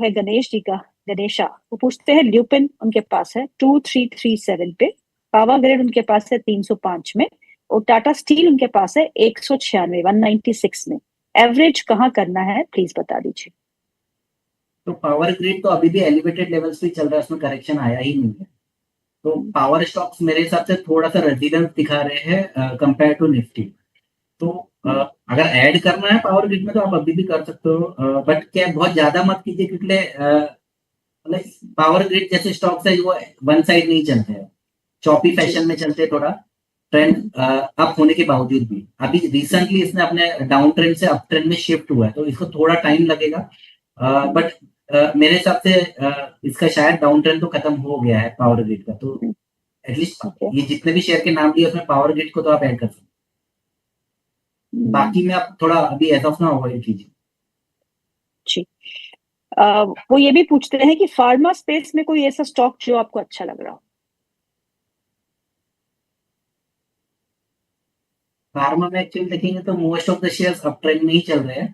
है गणेश जी का, गणेशा। वो पूछते हैं ल्यूपिन उनके पास है 2337 पे, पावर ग्रिड उनके पास है 305 में, और टाटा स्टील उनके पास है 196 196 में। एवरेज कहाँ करना है प्लीज बता दीजिए। तो पावर ग्रिड तो अभी भी एलिवेटेड लेवल्स पे चल रहा है, उसमें करेक्शन आया ही नहीं है। तो पावर स्टॉक्स मेरे हिसाब से थोड़ा सा रेजिलेंस दिखा रहे हैं कंपेयर टू निफ्टी। तो अगर ऐड करना है पावर ग्रिड में तो आप अभी भी कर सकते हो, बट क्या बहुत ज्यादा मत कीजिए, क्योंकि मतलब पावर ग्रिड जैसे स्टॉक्स है वो वन साइड नहीं चलते हैं, चॉपी फैशन में चलते हैं, थोड़ा ट्रेंड अप होने के बावजूद भी। अभी रिसेंटली इसने अपने डाउन ट्रेंड से अप ट्रेंड में शिफ्ट हुआ है, तो इसको थोड़ा टाइम लगेगा, बट मेरे हिसाब से इसका शायद डाउन ट्रेंड तो खत्म हो गया है पावर ग्रिड का। तो एटलीस्ट ये जितने भी शेयर के नाम लिए उसमें पावर ग्रिड को तो आप ऐड कर सकते हैं। बाकी में आप थोड़ा अभी एज ऑफ ना अवॉइड कीजिए। जी। वो ये भी पूछते हैं कि फार्मा स्पेस में कोई ऐसा स्टॉक जो आपको अच्छा लग रहा हो। फार्मा में एक्चुअली देखेंगे तो most of the shares up trend में ही चल रहे हैं,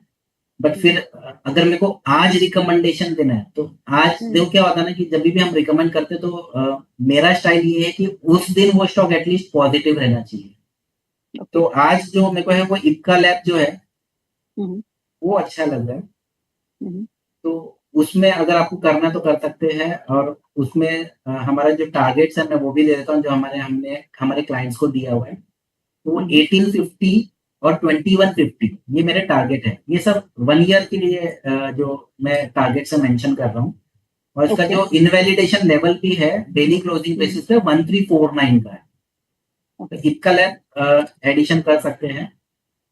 बट फिर अगर मेरे को आज रिकमेंडेशन देना है तो आज देखो क्या होता है ना कि जब भी हम रिकमेंड करते हैं तो मेरा स्टाइल ये है कि उस दिन वो स्टॉक एटलीस्ट पॉजिटिव रहना चाहिए। तो आज जो मेरे को है वो इक्का लैब जो है वो अच्छा लग रहा है, तो उसमें अगर आपको करना तो कर सकते हैं। और उसमें हमारा जो टारगेट्स है मैं वो भी दे देता हूँ जो हमने हमारे क्लाइंट्स को दिया हुआ है। तो 1850 और 2150 ये मेरे टारगेट है। ये सब 1 ईयर के लिए जो मैं टारगेट से मेंशन कर रहा हूँ। और इसका जो इनवैलिडेशन लेवल भी है डेली क्लोजिंग बेसिस पे 1349 का है, तो इक्का लैब एडिशन कर सकते हैं।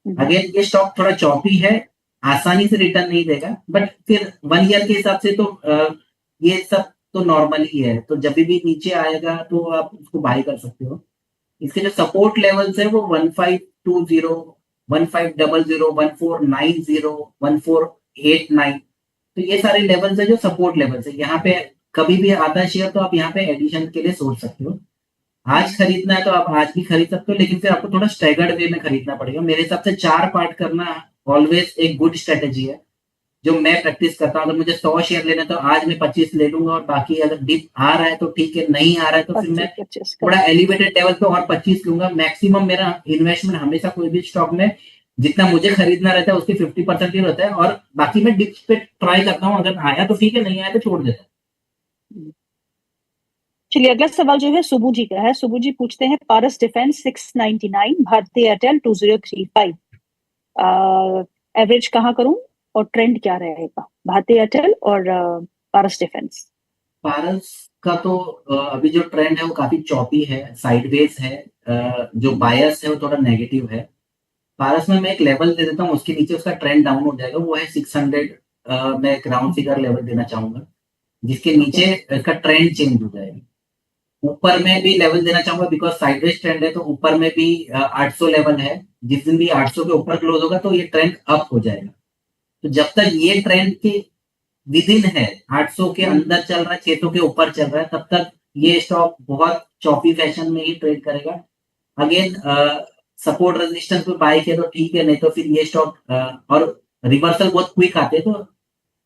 अगेन ये स्टॉक थोड़ा चॉपी है, आसानी से रिटर्न नहीं देगा, बट फिर 1 ईयर के हिसाब से तो ये सब तो नॉर्मल ही है। तो जब भी नीचे आएगा तो आप उसको बाय कर सकते हो। इसके जो सपोर्ट लेवल्स है वो 1520, 1500, 1490, 1489, तो ये सारे लेवल्स है जो सपोर्ट लेवल्स है। यहाँ पे कभी भी आता है शेयर तो आप यहाँ पे एडिशन के लिए सोच सकते हो। आज खरीदना है तो आप आज भी खरीद सकते हो, लेकिन फिर आपको थोड़ा स्टैगर्ड वे में खरीदना पड़ेगा। मेरे हिसाब से 4 पार्ट करना ऑलवेज एक गुड स्ट्रेटेजी है, जो मैं प्रैक्टिस करता हूँ। अगर मुझे 100 शेयर लेना तो आज मैं 25 ले लूंगा, और बाकी अगर डिप आ रहा है तो ठीक है, नहीं आ रहा है तो फिर मैं थोड़ा एलिवेटेड लेवल पे और 25 लूंगा। मैक्सिमम मेरा इन्वेस्टमेंट हमेशा कोई भी स्टॉक में जितना मुझे खरीदना रहता है उसके 50% ही रहता है, और बाकी मैं डिप्स पे ट्राई करता हूँ। अगर आया तो ठीक है, नहीं आया तो छोड़ देता हूँ। चलिए अगला सवाल जो है सुबू जी का है। सुबू जी पूछते हैं पारस डिफेंस 699, भारतीय एयरटेल 2035, एवरेज कहाँ करूं और ट्रेंड क्या रहेगा? भारतीय एयरटेल और पारस डिफेंस। पारस का तो अभी जो ट्रेंड है वो काफी चॉपी है, साइडवेज है, जो बायस है वो थोड़ा नेगेटिव है। पारस में मैं एक लेवल दे देता हूँ, उसके नीचे उसका ट्रेंड डाउन हो जाएगा, वो है 600। मैं एक राउंड फिगर लेवल देना चाहूंगा जिसके नीचे इसका ट्रेंड चेंज हो जाएगा। ऊपर में भी लेवल देना चाहूंगा बिकॉज साइडवेज ट्रेंड है, तो ऊपर में भी 800 लेवल है। जिस दिन भी 800 के ऊपर क्लोज होगा तो ये ट्रेंड अप हो जाएगा। तो जब तक ये ट्रेंड के विद इन है, 800 के अंदर चल रहा है, 600 के ऊपर चल रहा है, तब तक ये स्टॉक बहुत चॉपी फैशन में ही ट्रेड करेगा। अगेन सपोर्ट रेजिस्टेंस पे बाय किया तो ठीक है, नहीं तो फिर ये स्टॉक और रिवर्सल बहुत क्विक आते हैं, तो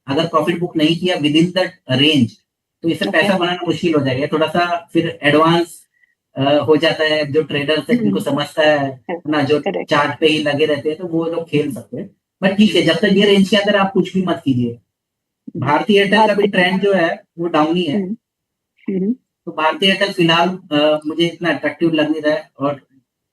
अगर प्रॉफिट बुक नहीं किया विद इन द रेंज तो इससे पैसा बनाना मुश्किल हो जाएगा। थोड़ा सा फिर एडवांस हो जाता है, जो ट्रेडर है जिनको समझता है ना, जो चार्ट पे ही लगे रहते हैं, तो वो लोग खेल सकते हैं। बट ठीक है, जब तक ये रेंज के अंदर आप कुछ भी मत कीजिए। भारतीय एयरटेल का भी ट्रेंड जो है वो डाउन ही है, तो भारतीय एयरटेल फिलहाल मुझे इतना अट्रैक्टिव लग नहीं रहा है। और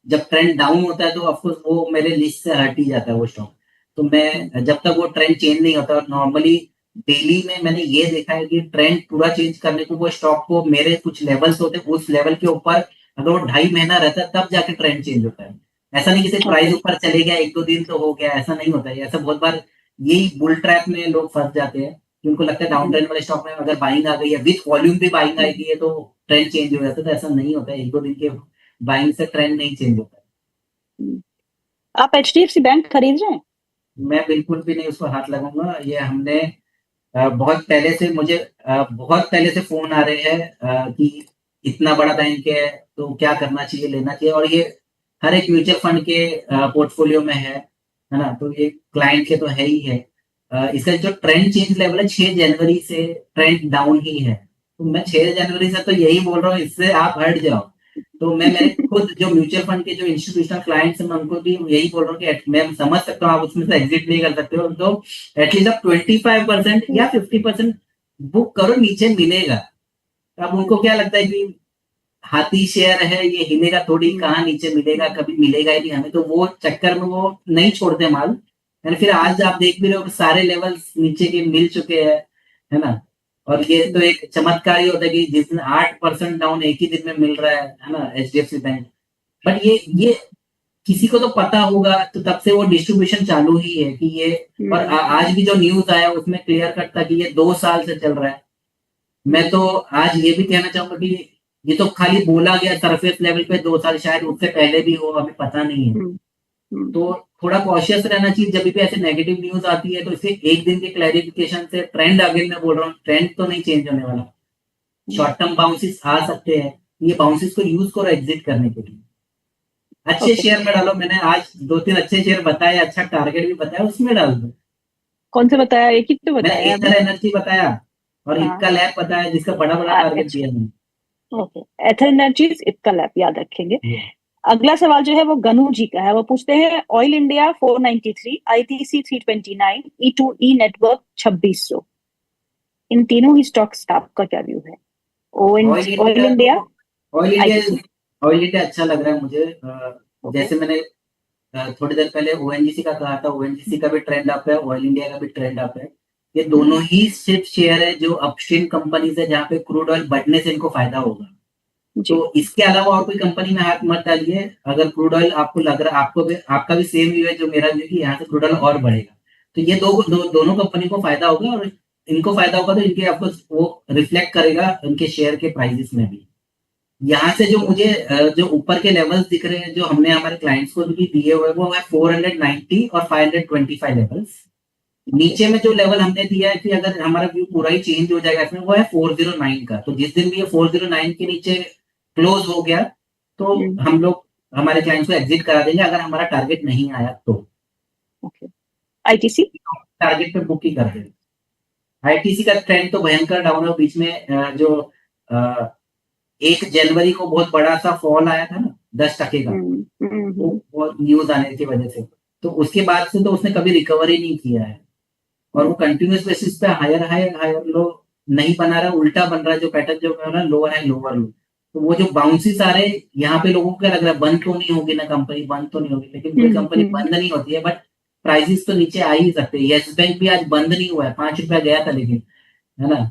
जब ट्रेंड डाउन होता है तो ऑफकोर्स वो मेरे लिस्ट से हट ही जाता है वो स्टॉक। तो मैं जब तक वो ट्रेंड चेंज नहीं होता, और नॉर्मली डेली में मैंने ये देखा है कि ट्रेंड पूरा चेंज करने को वो स्टॉक को मेरे कुछ लेवल्स होते हैं, उस लेवल के ऊपर अगर वो 2.5 महीना रहता है तब जाके ट्रेंड चेंज होता है। ऐसा नहीं कि सिर्फ प्राइस ऊपर चले गया 1-2 दिन तो हो गया, ऐसा नहीं होता है। ऐसा बहुत बार यही बुल ट्रैप में लोग फंस जाते हैं कि उनको लगता है डाउन ट्रेंड वाले स्टॉक में अगर बाइंग आ गई है विथ वॉल्यूम भी बाइंग आएगी है तो ट्रेंड चेंज हो जाता है। तो ऐसा नहीं होता है, 1-2 दिन के बाइंग से ट्रेंड नहीं चेंज होता है। आप एचडीएफसी बैंक खरीद रहे हैं? मैं बिल्कुल भी नहीं उसको हाथ लगाऊंगा। ये हमने बहुत पहले से मुझे बहुत पहले से फोन आ रहे हैं कि इतना बड़ा बैंक है तो क्या करना चाहिए, लेना चाहिए। और ये हर एक म्यूचुअल फंड के पोर्टफोलियो में है ना, तो ये क्लाइंट के तो है ही है। इसका जो ट्रेंड चेंज लेवल है 6 जनवरी से ट्रेंड डाउन ही है। तो मैं 6 जनवरी से तो यही बोल रहा हूँ, इससे आप हट जाओ। तो मैं मेरे खुद जो म्यूचुअल फंड के जो इंस्टीट्यूशनल क्लाइंट्स हैं, मैं उनको भी यही बोल रहा हूँ कि मैं समझ सकता हूँ आप उसमें से एग्जिट नहीं कर सकते हो, तो एटलीस्ट आप 25% या 50% बुक करो, नीचे मिलेगा। अब उनको क्या लगता है कि हाथी शेयर है, ये हिलेगा थोड़ी, कहाँ नीचे मिलेगा, कभी मिलेगा ही नहीं हमें, तो वो चक्कर में वो नहीं छोड़ते माल। एंड फिर आज आप देख भी रहे हो कि सारे लेवल्स नीचे के मिल चुके हैं, है ना। और ये तो एक चमत्कार ही होता है कि जिस दिन 8% डाउन एक ही दिन में मिल रहा है ना, HDFC बैंक। बट ये किसी को तो पता होगा, तो तब से वो डिस्ट्रीब्यूशन चालू ही है कि ये। और आज भी जो न्यूज आया उसमें क्लियर कट था कि ये 2 साल से चल रहा है। मैं तो आज ये भी कहना चाहूंगा कि ये तो खाली बोला गया सरफेस लेवल पे 2 साल, शायद उससे पहले भी हो, हमें पता नहीं है। तो थोड़ा कॉशियस रहना चाहिए जब भी ऐसे नेगेटिव न्यूज आती है, तो इसे एक दिन के क्लैरिफिकेशन से ट्रेंड, अगेन मैं बोल रहा हूँ, ट्रेंड तो नहीं चेंज होने वाला। शॉर्ट टर्म बाउंसेस आ सकते हैं, ये बाउंसेस को यूज करो एग्जिट करने के लिए। अच्छे Okay. शेयर में डालो, मैंने आज 2-3 अच्छे शेयर बताए, अच्छा टारगेट भी बताया, उसमें डाल दो। कौन से बताया, एक ही तो मैंने बताया एथर अभी। एनर्जी बताया और हाँ, इक्का लैब बताया, जिसका बड़ा बड़ा टारगेट अच्छा, दिया मैंने। ओके। एथर एनर्जीज, इतना लैब याद रखेंगे। ये अगला सवाल जो है वो गनू जी का है। वो पूछते हैं oil India 493, ITC 329, E2E network 2600, इन तीनों ही स्टॉक्स का आपका क्या व्यू है? ऑयल ऑयल इंडिया इंडिया, तो oil India ITC। Oil India अच्छा लग रहा है मुझे। ओके। जैसे मैंने थोड़ी देर पहले ONGC का कहा था, ONGC का भी ट्रेंड अप है, ऑयल इंडिया का भी ट्रेंड अप है। ये दोनों ही सिर्फ शेयर है जो अपस्ट्रीम कंपनीज है, जहाँ पे क्रूड ऑयल बढ़ने से इनको फायदा होगा। जी। तो इसके अलावा और कोई कंपनी में हाथ मत डालिए। अगर क्रूड ऑयल आपको लग रहा है, आपको भी आपका भी सेम व्यू है जो मेरा व्यू, कि यहाँ से क्रूड ऑयल और बढ़ेगा, तो ये दोनों कंपनी को फायदा होगा, और इनको फायदा होगा तो इनके आपको वो रिफ्लेक्ट करेगा उनके शेयर के प्राइसेस में भी। यहाँ से जो मुझे जो ऊपर के लेवल्स दिख रहे हैं, जो हमने हमारे क्लाइंट्स को भी दिए हुए हैं, वो है 490 और 525 लेवल्स। नीचे में जो लेवल हमने दिया है कि अगर हमारा व्यू पूरा ही चेंज हो जाएगा इसमें, वो है 409 का। तो जिस दिन भी ये 409 के नीचे क्लोज हो गया, तो हम लोग हमारे क्लाइंट्स को एग्जिट करा देंगे, अगर हमारा टारगेट नहीं आया तो। ओके। ITC। टारगेट पे बुक ही कर देंगे। ITC का ट्रेंड तो भयंकर डाउन है, बीच में जो 1 जनवरी को बहुत बड़ा सा फॉल आया था ना, 10% का, वो बहुत न्यूज आने की वजह से। तो उसके बाद से तो उसने कभी रिकवरी नहीं किया है, और वो कंटिन्यूस बेसिस पे हायर हायर हायर लो नहीं बना रहा, उल्टा बन रहा है जो पैटर्न, जो है ना, लोअर है लोअर लो। तो वो जो बाउंसेस आ रहे हैं, यहाँ पे लोगों को क्या लग रहा है, बंद तो नहीं होगी ना कंपनी, बंद तो नहीं होगी, लेकिन कोई कंपनी बंद नहीं होती है, बट प्राइसेस तो नीचे आ ही सकते हैं। येस बैंक भी आज बंद नहीं हुआ है, 5 रुपया गया था लेकिन, है ना।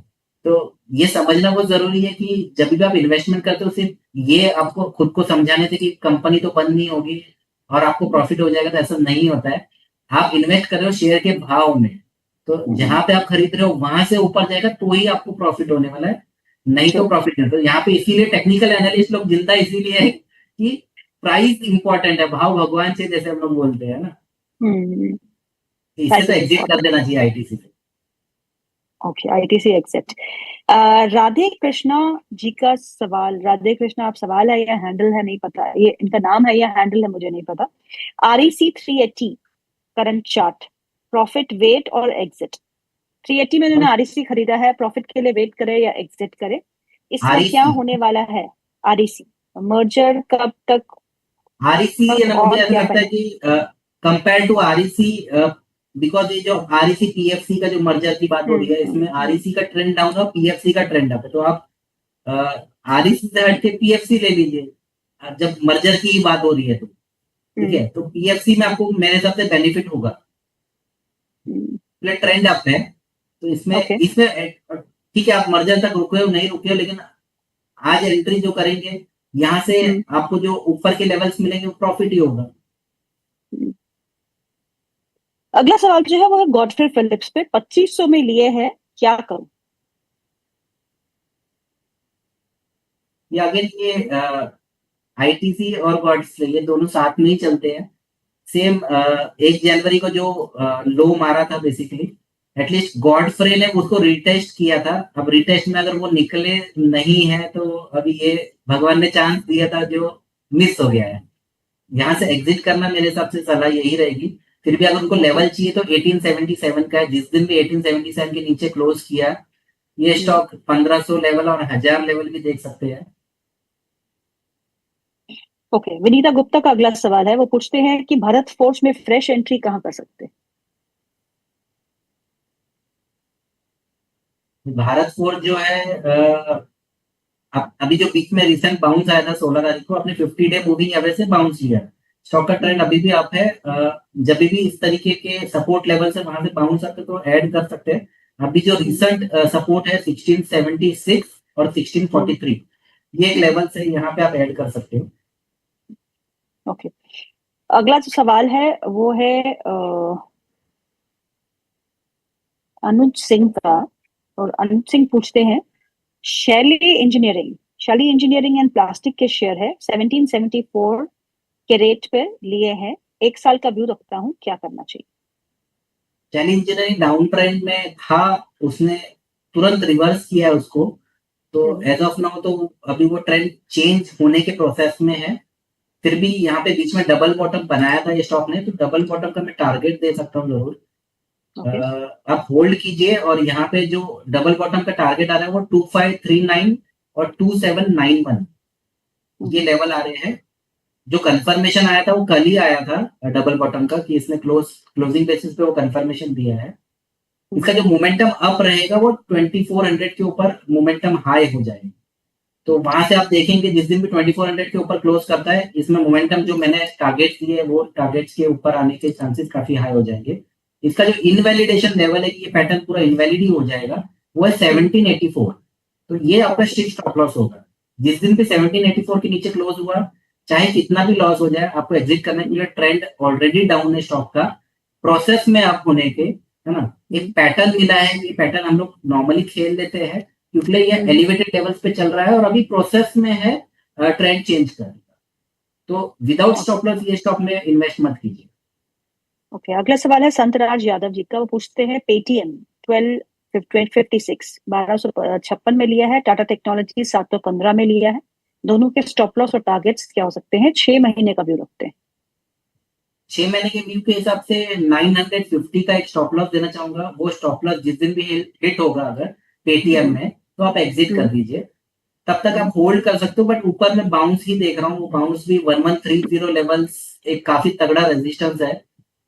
तो ये समझना बहुत जरूरी है कि जब भी आप इन्वेस्टमेंट करते हो, सिर्फ ये आपको खुद को समझाने से कि कंपनी तो बंद नहीं होगी और आपको प्रॉफिट हो जाएगा, तो ऐसा नहीं होता है। आप इन्वेस्ट कर रहे हो शेयर के भाव में, तो जहां पे आप खरीद रहे हो वहां से ऊपर जाएगा तो ही आपको प्रॉफिट होने वाला है, नहीं तो प्रॉफिट नहीं। तो यहाँ पे इसीलिए टेक्निकल एनालिस्ट लोग जिंदा इसीलिए है कि प्राइस इंपॉर्टेंट है, भाव भगवान से, जैसे हम लोग बोलते हैं ना। इससे तो एग्जिट कर देना चाहिए ITC से। Okay, ITC exit. Radhe Krishna ji का सवाल, राधे कृष्णा आप सवाल है या हैंडल है नहीं पता, ये इनका नाम है या हैंडल है मुझे नहीं पता। REC 380 current chart, profit, wait और एग्जिट। 380 में उन्होंने REC खरीदा है, प्रॉफिट के लिए वेट करे या एग्जिट करे, इसमें क्या होने वाला है? REC मर्जर कब तक REC ना, मुझे और ऐसा क्या लगता है बने? कि कंपेयर टू REC, बिकॉज ये जो REC PFC का जो मर्जर की बात हो रही है, इसमें REC का ट्रेंड डाउन और PFC का ट्रेंड अप है। तो आप REC से हट के PFC ले लीजिए, जब मर्जर की ही बात हो रही है तो। ठीक है, तो PFC में आपको मेरे हिसाब से बेनिफिट होगा, ट्रेंड अप है। तो इसमें ओके। इसमें ठीक है, आप मर्जर तक रुके हो नहीं रुके हो, लेकिन आज एंट्री जो करेंगे, यहाँ से आपको जो ऊपर के लेवल्स मिलेंगे वो प्रॉफिट ही होगा। अगला सवाल जो है वो है गॉडफ्रे फिलिप्स पे, 2500 में लिए है, क्या करूं? ये अगेन ये ITC और गॉडफ्रे ये दोनों साथ में ही चलते हैं। सेम 1 जनवरी को जो लो मारा था बेसिकली, एटलीस्ट गॉडफ्रे ने उसको रिटेस्ट किया था। अब रिटेस्ट में अगर वो निकले नहीं है, तो अभी ये भगवान ने चांस दिया था जो मिस हो गया है। यहाँ से एग्जिट करना मेरे हिसाब से सलाह यही रहेगी। फिर भी अगर उनको लेवल चाहिए तो 1877 का है। जिस दिन भी 1877 के नीचे क्लोज किया, ये स्टॉक 1500 लेवल और 1000 लेवल भी देख सकते हैं। ओके, विनीता गुप्ता का अगला सवाल है, वो पूछते हैं कि भारत फोर्स में फ्रेश एंट्री कहाँ कर सकते हैं? भारत फोर्स जो है अभी जो बीच में रिसेंट बाउंस आया था 16 तारीख को, अपने 50 डे मूविंग एवरेज से बाउंस लिया। स्टॉक का ट्रेंड अभी भी अप है। जब भी इस तरीके के सपोर्ट लेवल से वहां से बाउंस आते तो ऐड कर सकते हैं। अभी जो रिसेंट सपोर्ट है 1676 और 1643, ये एक लेवल से यहाँ पे आप ऐड कर सकते हो। ओके, अगला जो सवाल है वो है अनुज सिंह का, और अनुज सिंह पूछते हैं शैली इंजीनियरिंग एंड प्लास्टिक के शेयर है 1774 के रेट पे लिए हैं, 1 साल का व्यू रखता हूँ, क्या करना चाहिए? शैली इंजीनियरिंग डाउन ट्रेंड में था, उसने तुरंत रिवर्स किया है उसको, तो एज ऑफ नाउ तो अभी वो ट्रेंड चेंज होने के प्रोसेस में है। फिर भी यहाँ पे बीच में डबल बॉटम बनाया था ये स्टॉक ने, तो डबल बॉटम का मैं टारगेट दे सकता हूँ जरूर। आप होल्ड कीजिए, और यहाँ पे जो डबल बॉटम का टारगेट आ रहा है वो 2539 और 2791, ये लेवल आ रहे हैं। जो कंफर्मेशन आया था वो कल ही आया था डबल बॉटम का, कि इसने क्लोजिंग बेसिस पे वो कंफर्मेशन दिया है। इसका जो मोमेंटम अप रहेगा वो 2400 के ऊपर मोमेंटम हाई हो जाएगा। तो वहां से आप देखेंगे जिस दिन भी 2400 के ऊपर क्लोज करता है, इसमें मोमेंटम जो मैंने टारगेट दिए है वो टारगेट्स के ऊपर आने के चांसेस काफी हाई हो जाएंगे। इसका जो इनवैलिडेशन लेवल है कि ये पैटर्न पूरा इनवैलिड ही हो जाएगा, वो है 1784। तो ये आपका स्ट्रिक्ट स्टॉप लॉस होगा। जिस दिन भी 1784 के नीचे क्लोज हुआ, चाहे कितना भी लॉस हो जाए, आपको एग्जिट करने के लिए ट्रेंड ऑलरेडी डाउन है स्टॉक का, प्रोसेस में अप होने के, है ना, एक पैटर्न मिला है। ये पैटर्न हम लोग नॉर्मली खेल लेते हैं क्योंकि ये एलिवेटेड लेवल्स पे चल रहा है और अभी प्रोसेस में है ट्रेंड चेंज करने का। तो विदाउट स्टॉप लॉस ये स्टॉक में इन्वेस्ट मत कीजिए। ओके, अगला सवाल है संतराज यादव जी का, वो पूछते हैं पेटीएम 1256 में लिया है, टाटा टेक्नोलॉजी 715 में लिया है, दोनों के स्टॉप लॉस और टारगेट्स क्या हो सकते हैं? 6 महीने का व्यू रखते हैं। 6 महीने के व्यू के हिसाब से 950 का एक स्टॉप लॉस देना चाहूंगा। वो स्टॉप लॉस जिस दिन भी हिट होगा अगर पेटीएम में, तो आप एग्जिट कर दीजिए। तब तक आप होल्ड कर सकते हो, बट ऊपर में बाउंस ही देख रहा हूँ, वो बाउंस भी 1130 लेवल्स एक काफी तगड़ा रेजिस्टेंस है।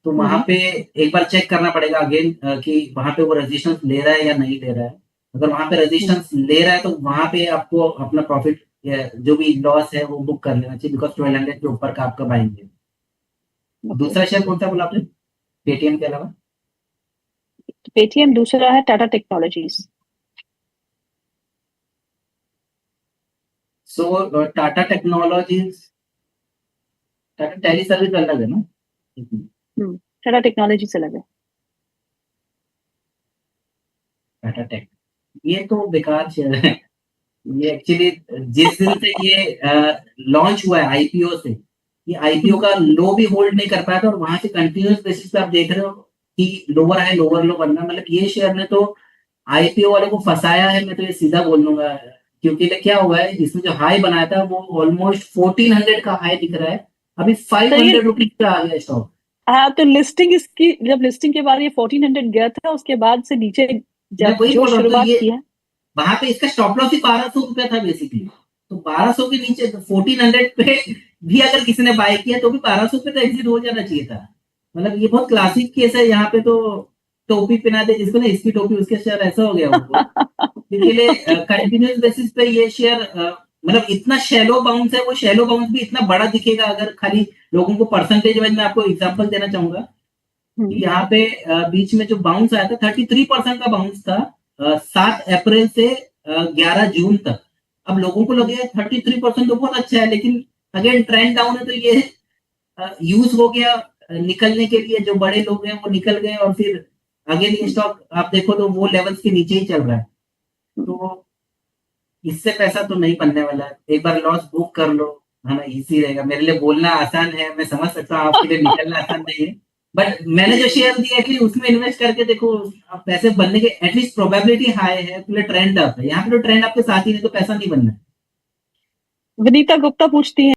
तो वहां पे एक बार चेक करना पड़ेगा अगेन कि वहां पे वो रेजिस्टेंस ले रहा है या नहीं ले रहा है। अगर वहां पे रेजिस्टेंस ले रहा है तो वहां पे आपको अपना प्रॉफिट जो भी लॉस है वो बुक कर लेना चाहिए, बिकॉज 1200 के ऊपर का आपका बाइंग है। दूसरा शेयर कौन सा बोला आपने पेटीएम के अलावा? पेटीएम दूसरा है Tata Technologies. So Tata Technologies, Tata Tele Service अलग है ना? टाटा टेक्नोलॉजी से लगे। टाटा टेक, ये तो बेकार शेयर है। ये एक्चुअली जिस दिन से ये लॉन्च हुआ है आईपीओ से, ये आईपीओ का लो भी होल्ड नहीं कर पाया था, और वहां से कंटिन्यूस बेसिस पे आप देख रहे हो कि लोअर है लोअर लो बनना। मतलब ये शेयर ने तो आईपीओ वाले को फंसाया है, मैं तो ये सीधा बोल दूंगा। क्योंकि क्या हुआ है, इसमें जो हाई बनाया था वो ऑलमोस्ट 1400 का हाई दिख रहा है, अभी 500 रुपीज का आ गया स्टॉक। हाँ, तो लिस्टिंग इसकी, जब लिस्टिंग के बाद ये 1400 गया था, उसके बाद से नीचे जब जो शुरुआत किया, वहां पे इसका स्टॉप लॉस ही 1200 रुपया था बेसिकली। तो 1200 के नीचे 1400 पे भी अगर किसी ने बाय किया तो भी 1200 पे तो एग्जिट हो जाना चाहिए था। मतलब ये बहुत क्लासिक केस है। यहाँ पे तो टोपी पहना दे जिसको ना, इसकी टोपी उसके शेयर, ऐसा हो गया उनको। इसलिए कंटिन्यूस बेसिस पे ये शेयर मतलब इतना शैलो बाउंस है, वो शैलो बाउंस भी इतना बड़ा दिखेगा अगर खाली लोगों को परसेंटेज वाइज। मैं आपको एग्जांपल देना चाहूंगा कि यहाँ पे बीच में जो बाउंस आया था 33% का बाउंस था 7 अप्रैल से 11 जून तक। अब लोगों को लगे 33% तो बहुत अच्छा है, लेकिन अगेन ट्रेंड डाउन है, तो ये यूज हो गया निकलने के लिए। जो बड़े लोग हैं वो निकल गए, और फिर अगेन ये स्टॉक आप देखो तो वो लेवल्स के नीचे ही चल रहा है। तो इससे पैसा तो नहीं बनने वाला है। एक बार लॉस बुक कर लो, है ना, इजी रहेगा। मेरे लिए बोलना आसान है, मैं समझ सकता हूँ, आपके लिए निकलना आसान नहीं है। बट मैंने जो शेयर दिया कि उसमें इन्वेस्ट करके देखो, आप पैसे बनने के एटलीस्ट प्रोबेबिलिटी हाई है, ट्रेंड अप है। यहाँ पे तो ट्रेंड आपके साथ ही नहीं तो पैसा नहीं बनना है। विनीता गुप्ता पूछती है